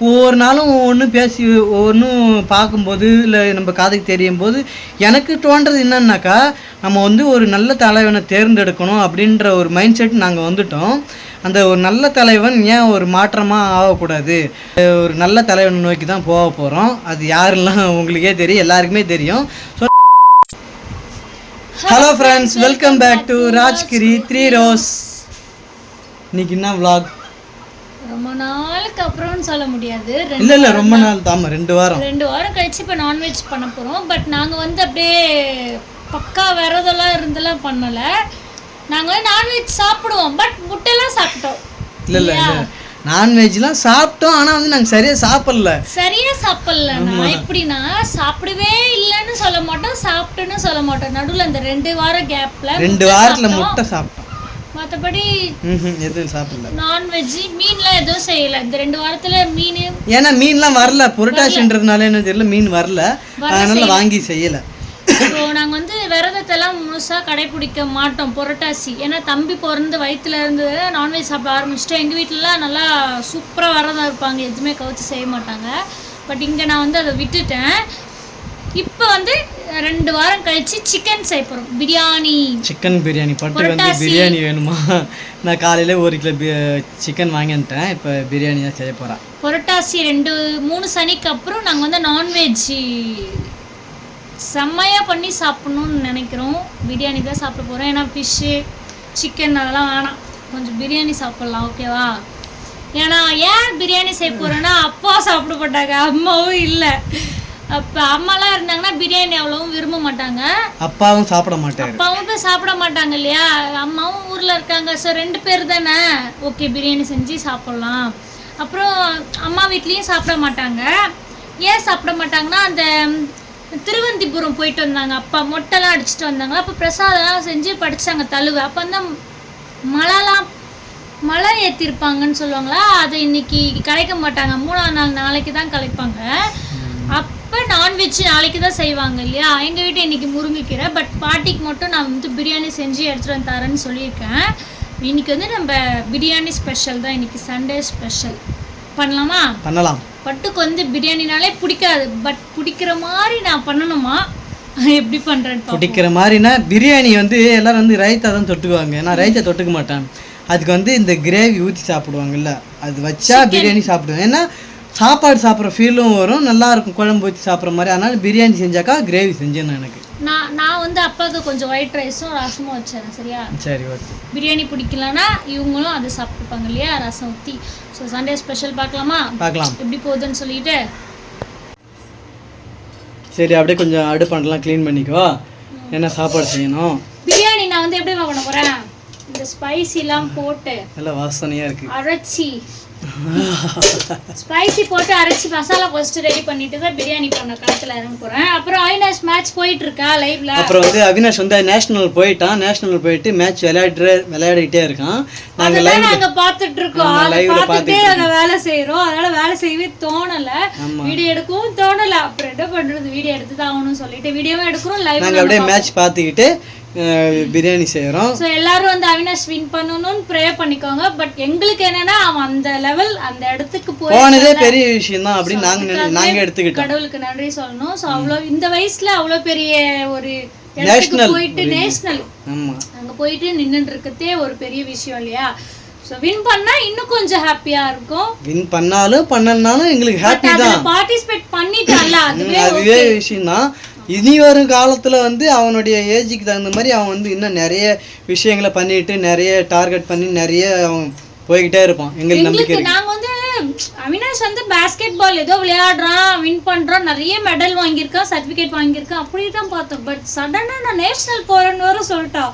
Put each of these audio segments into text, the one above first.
ஒவ்வொரு நாளும் ஒவ்வொன்று பேசி ஒவ்வொன்றும் பார்க்கும்போது இல்லை நம்ம காதுக்கு தெரியும் போது எனக்கு தோன்றது என்னன்னாக்கா நம்ம வந்து ஒரு நல்ல தலைவனை தேர்ந்தெடுக்கணும் அப்படின்ற ஒரு மைண்ட் செட் நாங்கள் வந்துட்டோம். அந்த ஒரு நல்ல தலைவன் ஏன் ஒரு மாற்றமாக ஆகக்கூடாது, ஒரு நல்ல தலைவனை நோக்கி தான் போக போகிறோம். அது யாரெல்லாம் உங்களுக்கே தெரியும், எல்லாருக்குமே தெரியும். So hello friends, welcome back to Rajgiri 3 roses. இன்னைக்கு என்ன vlog? ரொம்ப நாளுக்கு அப்புறம்னு சொல்ல முடியாது, இல்லை ரொம்ப நாள் தான், 2 வாரம் கழிச்சு இப்போ நான்வெஜ் பண்ண போகிறோம். பட் நாங்கள் வந்து அப்படியே பக்கா விரதெல்லாம் இருந்தெல்லாம் பண்ணலை. நாங்கள் வந்து நான்வெஜ் சாப்பிடுவோம், பட் முட்டைலாம் சாப்பிட்டோம். இல்லை நான்வெஜ்லாம் சாப்பிட்டோம், ஆனால் வந்து நாங்கள் சரியாக சாப்பிடல. நான் எப்படின்னா சாப்பிடவே இல்லைன்னு சொல்ல மாட்டோம், சாப்பிட்டுன்னு சொல்ல மாட்டோம். நடுவில் இந்த 2 வாரம் கேப்பில் 2 வாரத்தில் முட்டை சாப்பிட்டோம், மற்றபடி எதுவும் சாப்பிடல. நான்வெஜ் மீன்லாம் எதுவும் செய்யலை இந்த 2 வாரத்தில். மீன் ஏன்னா மீன்லாம் வரல, புரட்டாசின்றதுனால என்ன தெரியல, மீன் வரல, அதனால வாங்கி செய்யலை. ஸோ நாங்கள் வந்து விரதத்தெல்லாம் முழுசாக கடைப்பிடிக்க மாட்டோம் புரட்டாசி. ஏன்னா தம்பி பிறந்து வயிற்றுல இருந்து நான்வெஜ் சாப்பிட ஆரம்பிச்சிட்டோம். எங்கள் வீட்டிலலாம் நல்லா சூப்பராக விரதம் இருப்பாங்க, எதுவுமே கவுச்சு செய்ய மாட்டாங்க. பட் இங்கே நான் வந்து அதை விட்டுட்டேன். இப்போ வந்து 2 வாரம் கழிச்சு சிக்கன் செய்ய போகிறோம், பிரியாணி. சிக்கன் பிரியாணி பட்டு வந்து பிரியாணி வேணுமா? நான் காலையில் 1 கிலோ சிக்கன் வாங்கிட்டேன், இப்போ பிரியாணி தான் செய்ய போகிறேன். புரட்டாசி 2-3 சனிக்கு அப்புறம் நாங்கள் வந்து நான்வெஜ் செம்மையாக பண்ணி சாப்பிட்ணுன்னு நினைக்கிறோம். பிரியாணி தான் சாப்பிட போகிறோம். ஏன்னா ஃபிஷ்ஷு சிக்கன் அதெல்லாம் வேணாம், கொஞ்சம் பிரியாணி சாப்பிட்லாம், ஓகேவா? ஏன்னா ஏன் பிரியாணி செய்ய போகிறேன்னா, அப்பா சாப்பிட மாட்டாங்க, அம்மாவும் இல்லை. அப்போ அம்மாலாம் இருந்தாங்கன்னா பிரியாணி அவ்வளோவும் விரும்ப மாட்டாங்க, அப்பாவும் சாப்பிட மாட்டாங்க. அப்பாவும் போய் சாப்பிட மாட்டாங்க இல்லையா, அம்மாவும் ஊரில் இருக்காங்க. ஸோ 2 பேர் தானே, ஓகே பிரியாணி செஞ்சு சாப்பிட்லாம். அப்புறம் அம்மா வீட்லேயும் சாப்பிட மாட்டாங்க. ஏன் சாப்பிட மாட்டாங்கன்னா, அந்த திருவந்திபுரம் போயிட்டு வந்தாங்க, அப்பா மொட்டைலாம் அடிச்சுட்டு வந்தாங்க. அப்போ பிரசாதம்லாம் செஞ்சு படித்தாங்க தழுவை. அப்போ வந்து மழை ஏற்றிருப்பாங்கன்னு சொல்லுவாங்களா, அதை இன்னைக்கு கலைக்க மாட்டாங்க, 3ஆம் நாள் நாளைக்கு தான் கலைப்பாங்க. அப்போ நான்வெஜ் நாளைக்கு தான் செய்வாங்க இல்லையா. எங்கள் வீட்டை இன்றைக்கி முருங்கைக்கீரை. பட் பாட்டிக்கு மட்டும் நான் வந்து பிரியாணி செஞ்சு எடுத்துகிட்டு வந்து தரேன்னு சொல்லியிருக்கேன். இன்றைக்கி வந்து நம்ம பிரியாணி ஸ்பெஷல் தான், இன்றைக்கி சண்டே ஸ்பெஷல். பண்ணலாமா? பண்ணலாம். பட்டுக்கு வந்து பிரியாணினாலே பிடிக்காது, பட் பிடிக்கிற மாதிரி நான் பண்ணணுமா, எப்படி பண்ணுறேன்னு பிடிக்கிற மாதிரினா பிரியாணி வந்து எல்லோரும் வந்து ரைத்தா தான் தொட்டுக்குவாங்க. நான் ரைத்தா தொட்டுக்க மாட்டேன். அதுக்கு வந்து இந்த கிரேவி ஊற்றி சாப்பிடுவாங்கல்ல, அது வச்சா பிரியாணி சாப்பிடுவேன். ஏன்னா சாப்பாடு சாப்பிட்ற ஃபீலும் வரும், நல்லாயிருக்கும் குழம்பு ஊற்றி சாப்பிட்ற மாதிரி. அதனால் பிரியாணி செஞ்சாக்கா கிரேவி செஞ்சேன்னு எனக்கு. நான் வந்து அப்பாவுக்கு கொஞ்சம் ஒயிட் ரைஸும் ரசமும் வச்சேன், சரியா? சரி, ஓகே. பிரியாணி பிடிக்கலன்னா இவங்களும் அதை சாப்பிட்டுப்பாங்க இல்லையா, ரசம் ஊற்றி. ஸோ சண்டே ஸ்பெஷல் பார்க்கலாமா? பார்க்கலாம், எப்படி போகுதுன்னு சொல்லிட்டு. சரி, அப்படியே கொஞ்சம் அடுப்பாண்டெல்லாம் க்ளீன் பண்ணிக்கோ, என்ன சாப்பாடு செய்யணும். பிரியாணி நான் வந்து எப்படி பண்ண போகிறேன், இந்த ஸ்பைசிலாம் போட்டு நல்லா வாசனையாக இருக்குது, அரைச்சி ஸ்பைசி போட்டு அரைச்சி மசாலா ஃபர்ஸ்ட் ரெடி பண்ணிட்டு தான் பிரியாணி பண்ண காலத்தில் இறங்க போகிறேன். அப்புறம் அவினாஷ் மேட்ச் போயிட்டு இருக்கா லைவ்ல. அப்புறம் வந்து அவினாஷ் வந்து நேஷனல் போயிட்டு மேட்ச் விளையாடிட்டே இருக்கான். நாங்கள் பார்த்துட்டு இருக்கோம், பார்த்துட்டே நாங்கள் வேலை செய்கிறோம். அதனால வேலை செய்யவே தோணலை, வீடியோ எடுக்கவும் தோணலை. அப்புறம் என்ன பண்ணுறது, வீடியோ எடுத்து தான் ஆகணும்னு சொல்லிட்டு வீடியோவும் எடுக்கிறோம், லைவ் நாங்கள் அப்படியே மேட்ச் பார்த்துக்கிட்டு பிரியாணி செய்கிறோம். ஸோ எல்லாரும் வந்து அவினாஷ் வின் பண்ணணும்னு ப்ரே பண்ணிக்கோங்க. பட் எங்களுக்கு என்னன்னா, அவன் அந்த லெவல் அந்த இடத்துக்கு போனதே பெரிய விஷயம் தான் அப்படின்னு நாங்கள் எடுத்துக்கிட்டோம். கடவுளுக்கு நன்றி சொல்லணும். ஸோ அவ்வளோ இந்த வயசுல அவ்வளோ பெரிய ஒரு இடத்துக்கு போயிட்டு நேஷனல் அங்கே போயிட்டு நின்றுட்டு இருக்கதே ஒரு பெரிய விஷயம் இல்லையா. ஸோ வின் பண்ணா இன்னும் கொஞ்சம் ஹாப்பியா இருக்கும். வின் பண்ணாலும் பண்ணனாலும் எங்களுக்கு ஹாப்பி தான். பார்ட்டிசிபேட் பண்ணிட்டான்ல, அதுவே விஷயம் தான். இனி வரும் காலத்தில் வந்து அவனுடைய ஏஜுக்கு தகுந்த மாதிரி அவன் வந்து இன்னும் நிறைய விஷயங்களை பண்ணிட்டு நிறைய டார்கெட் பண்ணி நிறைய அவன் போய்கிட்டே இருப்பான். எங்களுக்கு நம்பிக்கை. நாங்கள் வந்து அவினாஷ் வந்து பேஸ்கெட் பால் ஏதோ விளையாடுறான், வின் பண்ணுறான், நிறைய மெடல் வாங்கியிருக்கான், சர்டிஃபிகேட் வாங்கியிருக்கான், அப்படி தான் பார்த்தோம். பட் சடனாக நான் நேஷனல் போகிறேன்னு வர சொல்லிட்டான்,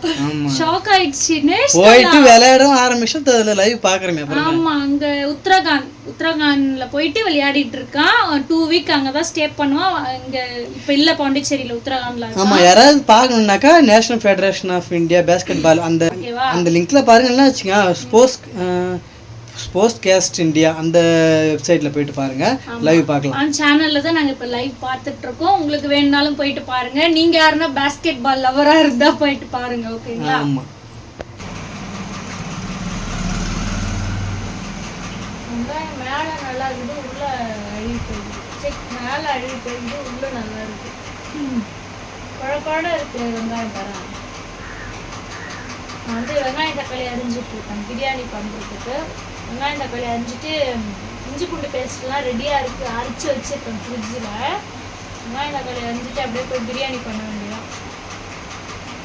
ஷாக் ஆயிடுச்சு. போயிட்டு விளையாடவும் ஆரம்பிச்சோம், அதில் லைவ் பார்க்குறேன். ஆமாம், அங்கே உத்தரகாண்டில் போயிட்டு விளையாடிட்டு இருக்கான். 2 வீக் அங்கே தான் ஸ்டே பண்ணுவான். இங்கே இப்போ இல்லை, பாண்டிச்சேரியில் உத்தரகாண்டில். ஆமாம், யாராவது பார்க்கணுன்னாக்கா national federation of India basketball அந்த லிங்க்ல பாருங்கன்னா வச்சுக்கோங்க, ஸ்போர்ட்ஸ் கேஸ்ட் இந்தியா அந்த வெப்சைட்டில் போயிட்டு பாருங்கள், லைவ் பார்க்கலாம். அந்த சேனலில் தான் நாங்கள் இப்போ லைவ் பார்த்துட்ருக்கோம். உங்களுக்கு வேணுனாலும் போயிட்டு பாருங்கள். நீங்கள் யாருன்னா பேஸ்கெட் பால் லவராக இருந்தால் போயிட்டு பாருங்கள், ஓகேங்களா? ஆமாம். மேலே நல்லா இருக்குது, உள்ள மேலே அழுகி போயிட்டு உள்ளே நல்லா இருக்கு. குழப்பாட இருக்கு வெங்காயம் தரேன். நான் வந்து வெங்காயம் தக்காளி அரிஞ்சிட்டு இருக்கேன் பிரியாணி பண்ணுறதுக்கு. வெங்காயம் தக்காளி அரிஞ்சிட்டு இஞ்சி பூண்டு பேஸ்ட்லாம் ரெடியாக இருக்குது, அரைச்சி வச்சுருக்கேன் ஃப்ரிட்ஜில். வெங்காயம் தக்காளி அரிஞ்சிட்டு அப்படியே போய் பிரியாணி பண்ண வேண்டியதான்.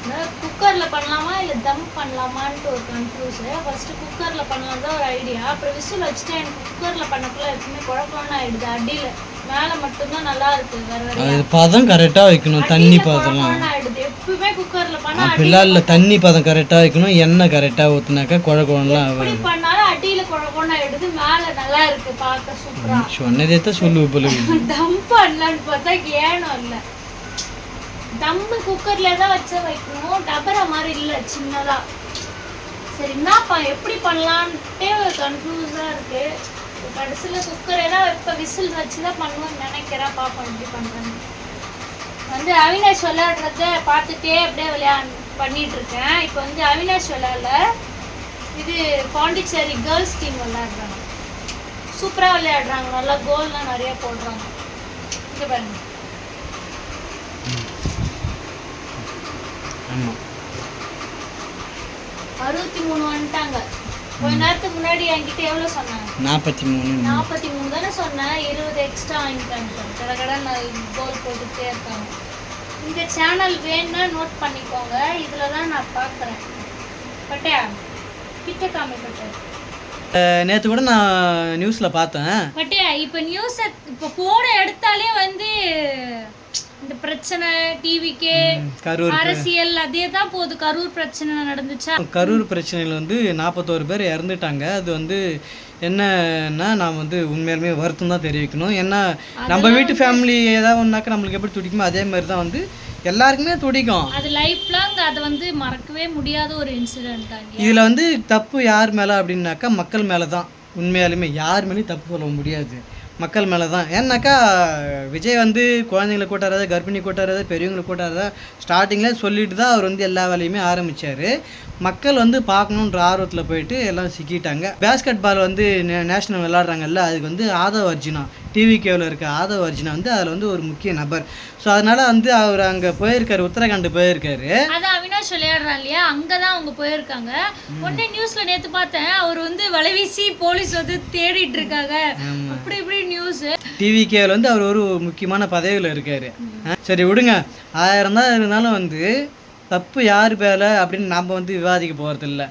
அதனால் குக்கரில் பண்ணலாமா இல்லை தம் பண்ணலாமான்ட்டு ஒரு கன்ஃபியூஸு. ஃபஸ்ட்டு குக்கரில் பண்ணலாம் தான் ஒரு ஐடியா. அப்புறம் விசில் வச்சுட்டு எனக்கு குக்கரில் பண்ணக்குள்ள எப்பவுமே குழப்பம்னு ஆகிடுது. அடியில் மேலே மட்டும்தான் நல்லா இருக்குது. வேறு பதம் கரெக்டாக வைக்கணும், தண்ணி பதம்லாம் ஆகிடுது. எப்பவுமே குக்கரில் பண்ணால் அப்படிலாம் இல்லை, தண்ணி பதம் கரெக்டாக வைக்கணும், எண்ணெய் கரெக்டாக ஊற்றினாக்கா குழம்புலாம் எப்படி பண்ணாலும் அடியில் குழப்பம்னு ஆகிடுது. மேலே நல்லா இருக்குது, பார்க்க சூப்பராக. சொன்னதே தான் சொல்லுவோம் போல. தம் பண்ணலான்னு பார்த்தா ஏனும் இல்லை. தம்மு குக்கர்ல தான் வைக்கணும், டபரா மாதிரி இல்லை சின்னதா. சரி என்னப்பா எப்படி பண்ணலான்ட்டே கன்ஃபியூஸாக இருக்கு. கடைசியில் குக்கரே தான் இப்போ விசில் வச்சு தான் பண்ணுவோம்னு நினைக்கிறேன். பாப்பா எப்படி பண்ணுறேன்னு. வந்து அவினாஷ் விளையாடுறத பார்த்துட்டே அப்படியே பண்ணிட்டு இருக்கேன். இப்போ வந்து அவினாஷ் விளையாடல, இது பாண்டிச்சேரி கேர்ள்ஸ் டீம் விளையாடுறாங்க. சூப்பராக விளையாடுறாங்க, நல்லா கோல்லாம் நிறைய போடுறாங்க. இங்கே பாருங்க. 63 வந்துட்டாங்க. கொஞ்ச நேரத்துக்கு முன்னாடி என்கிட்ட எவ்வளோ சொன்னாங்க? 43 தானே சொன்னேன். 20 எக்ஸ்ட்ரா வாங்கிட்டாங்க. கடை கோல் போட்டுகிட்டே இருக்காங்க. இந்த சேனல் வேணும்னா நோட் பண்ணிக்கோங்க. இதில் தான் நான் பார்க்குறேன். பட்டே கிட்ட காமிப்பட்டேன். நேற்று கூட நான் நியூஸில் பார்த்தேன். பட்டே இப்போ நியூஸை இப்போ ஃபோனை எடுத்தாலே வந்து இந்த பிரச்சனை டிவிக்கே அரசியல் அதே தான் போகுது. கரூர் பிரச்சனை நடந்துச்சா? கரூர் பிரச்சனையில் வந்து 41 பேர் இறந்துட்டாங்க. அது வந்து என்னன்னா நான் வந்து உண்மையாலுமே வருத்தம் தான் தெரிவிக்கணும். ஏன்னா நம்ம வீட்டு ஃபேமிலி ஏதாவது ஒன்றாக்கா நம்மளுக்கு எப்படி துடிக்குமோ அதே மாதிரி தான் வந்து எல்லாருக்குமே துடிக்கும். அது லைஃப் லாங் அதை வந்து மறக்கவே முடியாத ஒரு இன்சிடென்ட் தான். இதில் வந்து தப்பு யார் மேலே அப்படின்னாக்கா மக்கள் மேலே தான். உண்மையாலுமே யார் மேலேயும் தப்பு சொல்ல முடியாது, மக்கள் மேலே தான். ஏன்னாக்கா விஜய் வந்து குழந்தைங்களை கூட்டாரதா, கர்ப்பிணி கூட்டாரதா, பெரியவங்களை கூட்டாரதா ஸ்டார்டிங்கில் சொல்லிட்டு தான் அவர் வந்து எல்லா வேலையுமே ஆரம்பித்தார். மக்கள் வந்து பார்க்கணுன்ற ஆர்வத்தில் போயிட்டு எல்லாம் சிக்கிட்டாங்க. பேஸ்கெட் பால் வந்து நேஷ்னல் விளாட்றாங்கல்ல, அதுக்கு வந்து ஆதவ் அர்ஜுனா, டிவிகேவில் இருக்க ஆதவ் அர்ஜுனா வந்து அதில் வந்து ஒரு முக்கிய நபர். ஸோ அதனால் வந்து அவர் அங்கே போயிருக்காரு, உத்தரகாண்ட் போயிருக்காரு. அதான் அவினாஷ் விளையாடுறான் இல்லையா, அங்கே தான் அவங்க போயிருக்காங்க. ஒன்றே நியூஸில் நேற்று பார்த்தேன், அவர் வந்து வலைவீசி போலீஸ் வந்து தேடிட்டு இருக்காங்க அப்படி இப்படி நியூஸ். டிவிகேவில் வந்து அவர் ஒரு முக்கியமான பதவியில் இருக்கார். சரி விடுங்க, 1000 தான் இருந்தாலும் வந்து தப்பு யார் பேல அப்படின்னு நாம் வந்து விவாதிக்க போகிறதில்ல.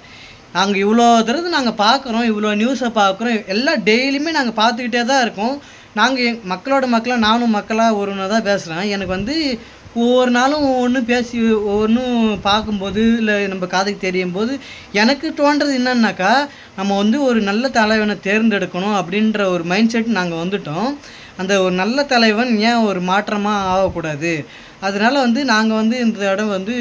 நாங்கள் இவ்வளோ தடவை நாங்கள் பார்க்குறோம், இவ்வளோ நியூஸை பார்க்குறோம், எல்லாம் டெய்லியுமே நாங்கள் பார்த்துக்கிட்டே தான் இருக்கோம். நாங்கள் மக்களோட மக்களாக, நானும் மக்களாக ஒருவனாக தான் பேசுகிறேன். எனக்கு வந்து ஒவ்வொரு நாளும் ஒவ்வொன்று பேசி ஒவ்வொன்றும் பார்க்கும்போது இல்லை நம்ம காதுக்கு தெரியும் போது எனக்கு தோன்றது என்னன்னாக்கா, நம்ம வந்து ஒரு நல்ல தலைவனை தேர்ந்தெடுக்கணும் அப்படின்ற ஒரு மைண்ட் செட் நாங்கள் வந்துட்டோம். அந்த ஒரு நல்ல தலைவன் ஏன் ஒரு மாற்றமாக ஆகக்கூடாது? அதனால் வந்து நாங்கள் வந்து இந்த இடம் வந்து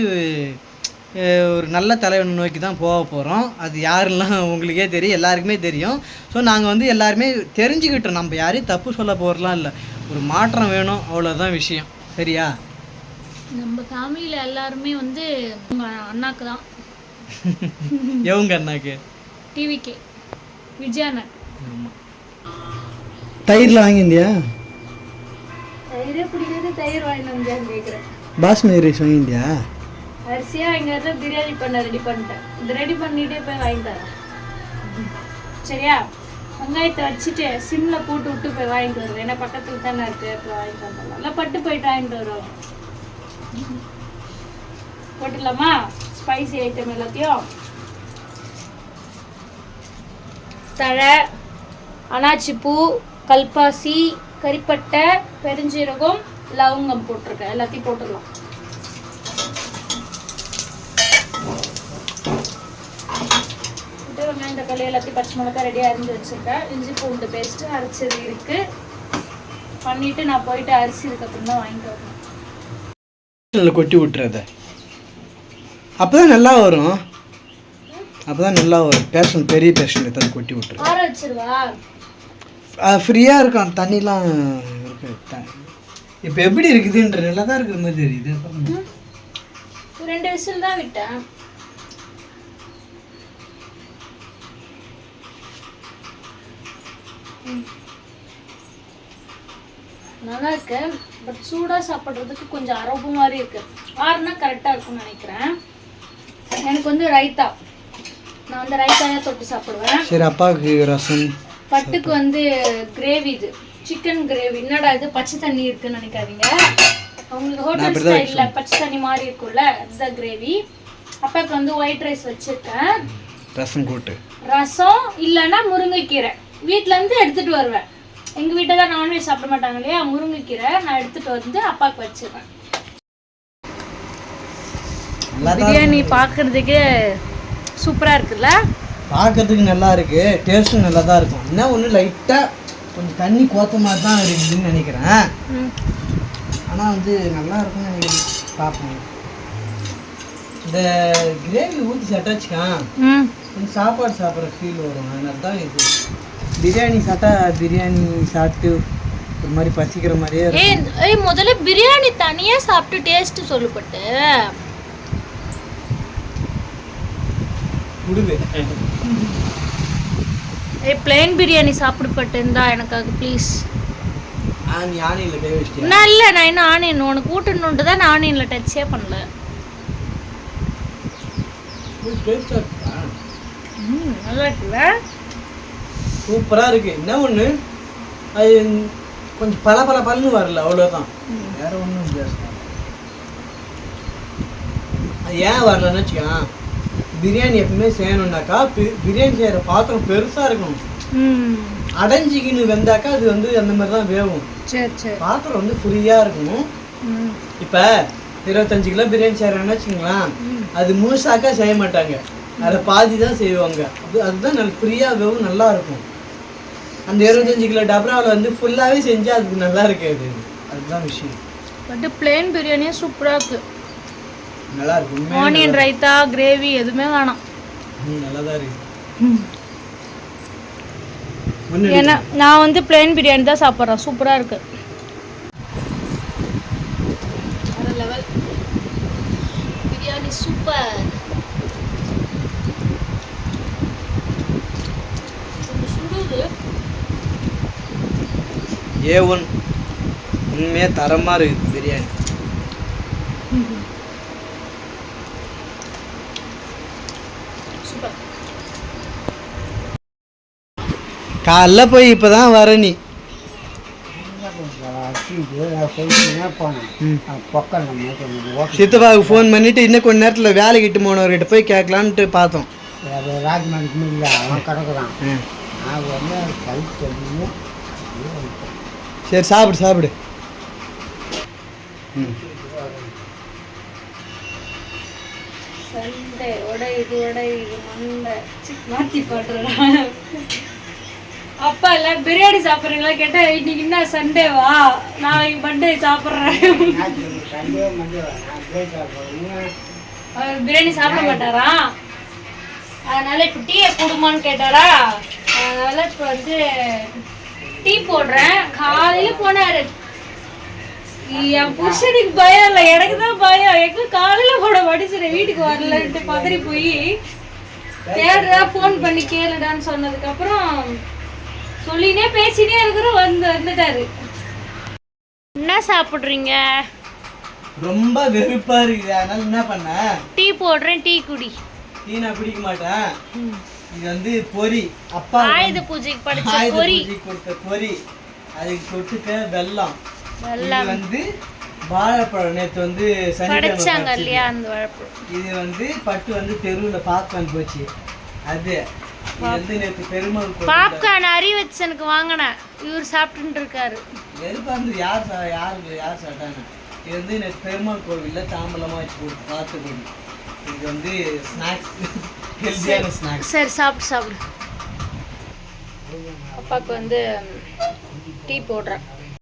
ஒரு நல்ல தலைவனை நோக்கி தான் போக போகிறோம். அது யாரெல்லாம் உங்களுக்கே தெரியும், எல்லாருக்குமே தெரியும். ஸோ நாங்கள் வந்து எல்லாருமே தெரிஞ்சுக்கிட்டோம், நம்ம யாரையும் தப்பு சொல்ல போகிறலாம் இல்லை, ஒரு மாற்றம் வேணும், அவ்வளோதான் விஷயம். சரியா? நம்ம ஃபேமிலியில் எல்லாருமே வந்து அண்ணாக்கு தான். எவங்க அண்ணாக்கு? டிவிகே விஜய் அண்ணா. தயிரில் வாங்கியிருந்தியா? தயிரே பிடிக்கிறது, தயிர் வாங்கிட்டு வந்தியான்னு கேட்குறேன். பாஸ்மதி ரைஸ் வாங்கியிருந்தியா? அரிசியாக வாங்கிறத பிரியாணி பண்ண ரெடி பண்ணிட்டேன். இது ரெடி பண்ணிட்டே போய் வாங்கி தரேன். சரியா? வெங்காயத்தை வச்சுட்டு சிம்மில் போட்டு விட்டு போய் வாங்கிட்டு வருவேன். ஏன்னா பக்கத்தில் தானே இருக்குது, அப்புறம் வாங்கிட்டு வந்துடலாம். இல்லை பட்டு போயிட்டு வாங்கிட்டு வருவோம். போட்டுடலாமா ஸ்பைசி ஐட்டம் எல்லாத்தையும்? தழை, அனாச்சிப்பூ, கல்பாசி, கறிப்பட்டை, பெருஞ்சீரகம், லவங்கம் போட்டிருக்கேன். எல்லாத்தையும் போட்டுடலாம். வெங்காயம் தக்காளி எல்லாத்தையும் பச்சை மிளகாய் ரெடியாக அரிஞ்சு வச்சுருக்கேன். இஞ்சி பூண்டு பேஸ்ட்டு அரைச்சது இருக்குது. பண்ணிவிட்டு நான் போயிட்டு அரிசி இதுக்கப்புறம் தான் வாங்கிட்டு வரணும். கொட்டி விட்டுறத அப்போ தான் நல்லா வரும். அப்போ தான் நல்லா வரும். பேஷண்ட் பெரிய பேஷண்ட் எடுத்து கொட்டி விட்டுரு. ஆற வச்சிருவா, ஃப்ரீயாக இருக்கும். தண்ணிலாம் இருக்கு. இப்போ எப்படி இருக்குதுன்ற நல்லா தான் இருக்கிற மாதிரி தெரியுது. 2 விசில் தான் விட்டேன். நல்லா இருக்கு. பட் சூடாக சாப்பிட்றதுக்கு கொஞ்சம் அரப்பு மாதிரி இருக்கு. ஆறுனா கரெக்டாக இருக்கும்னு நினைக்கிறேன். எனக்கு வந்து ரைத்தா, நான் வந்து ரைத்தாவே தொட்டு சாப்பிடுவேன். சரி, அப்பாவுக்கு ரசம். பட்டுக்கு வந்து கிரேவி, இது சிக்கன் கிரேவி. என்னடா இது பச்சை தண்ணி இருக்குன்னு நினைக்காதீங்க, அவங்களுக்கு ஹோட்டல் ஸ்டைல்ல பச்சை தண்ணி மாதிரி இருக்கும்ல, அதுதான் கிரேவி. அப்பாவுக்கு வந்து ஒயிட் ரைஸ் வச்சிருக்கேன், ரசம் கூட்டு, ரசம் இல்லைன்னா முருங்கைக்கீரை வீட்டில இருந்து எடுத்துட்டு வருவேன். எங்க வீட்டில் தான் நான்வெஜ் சாப்பிட மாட்டாங்க இல்லையா, முருங்கைக்கீரை நான் எடுத்துட்டு வந்து அப்பாவுக்கு வச்சிருவேன். பிரியாணி பார்க்கறதுக்கே சூப்பரா இருக்குல்ல, பார்க்கறதுக்கு நல்லா இருக்கு, டேஸ்ட்டும் நல்லா தான் இருக்கும். என்ன ஒன்று லைட்டாக கொஞ்சம் தண்ணி கோத்த மாதிரி தான் இருக்குதுன்னு நினைக்கிறேன். ஆனால் வந்து நல்லா இருக்கும்னு நினைக்கிறேன். பார்ப்போம். இந்த கிரேவி ஊற்றி சட்டாச்சுக்கான் கொஞ்சம் சாப்பாடு சாப்பிட்ற ஃபீல் வரும். அதனால தான் இது பிரியாணி சாப்பிட்டு ஒரு மாதிரி பசிக்கிற மாதிரியே. ஏய் முதல்ல பிரியாணி தனியா சாப்பிட்டு டேஸ்ட் சொல்லப்பட்டு குடுவே. பிளேன் பிரியாணி சாப்பிடப்பட்டு இருந்தா எனக்காக ப்ளீஸ். நீ ஆனியனில் கை வச்சிட்டியா? நான் இல்லை, நான் இன்னும் ஆனியன் உனக்கு ஊட்டணுன்ட்டு தான் நான் ஆனியனில் டச்சே பண்ணல. நல்லா இருக்குல்ல, சூப்பராக இருக்குது. என்ன ஒன்று அது கொஞ்சம் பலன்னு வரல, அவ்வளோதான், வேற ஒன்றும் வித்தியாசம். அது ஏன் வரலன்னு வச்சுக்கோங்க, பிரியாணி எப்பவுமே செய்யணுன்னாக்கா பிரியாணி செய்கிற பாத்திரம் பெருசாக இருக்கணும். அடைஞ்சிக்கின்னு வெந்தாக்கா அது வந்து அந்த மாதிரி தான் வேகும். பாத்திரம் வந்து ஃப்ரீயாக இருக்கணும். இப்போ 25 கிலோ பிரியாணி செய்கிறாங்கன்னு வச்சுங்களேன், அது முழுசாக்கா செய்ய மாட்டாங்க, அதை பாதி தான் செய்வாங்க. அதுதான் நல்ல ஃப்ரீயாக வேவும் நல்லா இருக்கும். அந்த 25 கிலோ டபராவில் வந்து ஃபுல்லாகவே செஞ்சால் அதுக்கு நல்லா இருக்காது. அதுதான் விஷயம். பட் பிளேன் பிரியாணியே சூப்பராக இருக்கு, நல்லா இருக்கு. ஆனியன் ரைத்தா கிரேவி எதுவுமே வேணாம், நல்லா தான் இருக்கு. ஏன்னா நான் வந்து பிளேன் பிரியாணி தான் சாப்பிட்றேன், சூப்பராக இருக்கு. Level biryani super. A1 உண்மையே தரமாக இருக்குது பிரியாணி. காலைல போய் இப்போ தான் வர நீ. சித்தப்பாவுக்கு ஃபோன் பண்ணிவிட்டு இன்னும் கொஞ்ச நேரத்தில் வேலைக்கிட்டு போனவர்கிட்ட போய் கேட்கலான்ட்டு பார்த்தோம். சரி சாப்பிடு. சண்டே உடை மண்டை மாற்றி போட்டுறேன். அப்பா எல்லாரும் பிரியாணி சாப்பிட்றீங்களா கேட்டா இன்னைக்கு என்ன சண்டேவா, நாளைக்கு மண்டே சாப்பிட்றேன். அவர் பிரியாணி சாப்பிட மாட்டாரா, அதனால இப்போ டீயை கொடுமான்னு கேட்டாரா, அதனால இப்போ வந்து டீ போடுறேன். காலையில போனாரு, என் புருஷனுக்கு பயம் இல்லை, எனக்கு தான் பயம். எங்க காலையில போட மடிச்சிட வீட்டுக்கு வரலன்ட்டு பதறி போய் தேடுறா, ஃபோன் பண்ணி கேளுடான்னு சொன்னதுக்கு அப்புறம் சொல்லினே பேசினே இருக்கிறோம், வந்துட்டாரு. என்ன சாப்பிட்றீங்க? ரொம்ப வெறுப்பா இருக்குது, அதனால என்ன பண்ண, டீ போடுறேன், டீ குடி. டீ நான் குடிக்க மாட்டேன். இது வந்து பொரி, அப்பா ஆயுத பூஜைக்கு படிச்ச பொரி, கொடுத்த பொரி, அதுக்கு தொட்டுக்க வெல்லம். இது வந்து வாழைப்பழம், நேற்று வந்து படிச்சாங்க இல்லையா அந்த வாழைப்பழம். இது வந்து பட்டு வந்து தெருவில் பாப்கார்ன் போச்சு, அது வந்து நேற்று பெருமாள் பாப்கார்ன் அறிவச்சனுக்கு வாங்கினேன், இவர் சாப்பிட்டு இருக்காரு. வெறுப்பா இருந்து யார் சாப்பிட்டாங்க. இது வந்து நேற்று பெருமாள் கோவிலில் தாம்பலமாக வச்சு கொடுத்து பார்த்து கொடு. இது வந்து ஸ்நாக்ஸ், ஹெல்த்தியான ஸ்நாக்ஸ். சரி சாப்பிடு. அப்பாவுக்கு வந்து டீ போடுறேன்.